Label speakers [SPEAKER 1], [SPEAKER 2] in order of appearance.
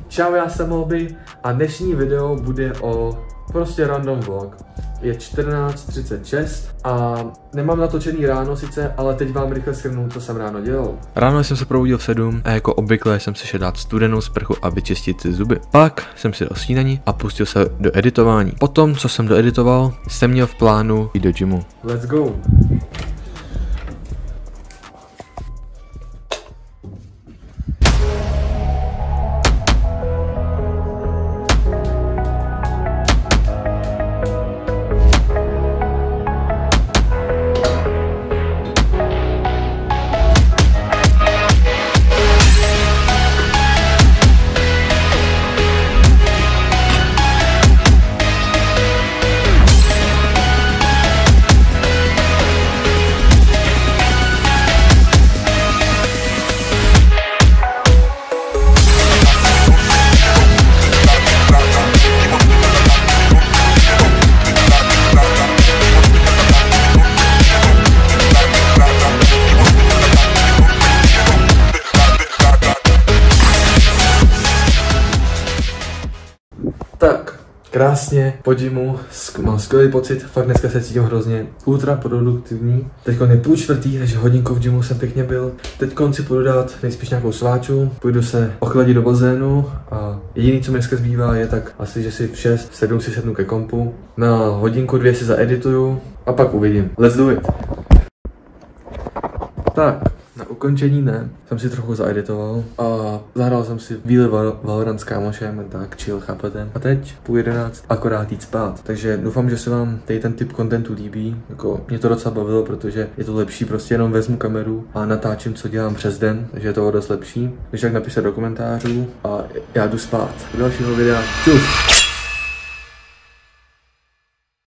[SPEAKER 1] Čau, já jsem Moby a dnešní video bude o prostě random vlog. Je 14:36 a nemám natočený ráno sice, ale teď vám rychle shrnu, co jsem ráno dělal.
[SPEAKER 2] Ráno jsem se probudil v 7 a jako obvykle jsem si šel dát studenou sprchu a vyčistit si zuby. Pak jsem si dal snídani a pustil se do editování. Potom, co jsem doeditoval, jsem měl v plánu jít do gymu.
[SPEAKER 1] Let's go! Tak, krásně po gymu, mám skvělý pocit, fakt dneska se cítím hrozně ultra produktivní. Teďko je 3:30, takže hodinku v gymu jsem pěkně byl. Teďko si půjdu dát nejspíš nějakou sváču, půjdu se ochladit do bazénu a jediný, co mi dneska zbývá, je tak asi, že si v 6-7 si sednu ke kompu. Na hodinku 2 si zaedituju a pak uvidím. Let's do it! Tak. Na ukončení dne jsem si trochu zaeditoval a zahrál jsem si Wheel Valorant s kámošem, tak chill, chápete? A teď půl 11, akorát jít spát. Takže doufám, že se vám tady ten typ contentu líbí. Jako mě to docela bavilo, protože je to lepší, prostě jenom vezmu kameru a natáčím, co dělám přes den, takže je to dost lepší. Takže tak napište do komentářů a já jdu spát. Do dalšího videa. Čus!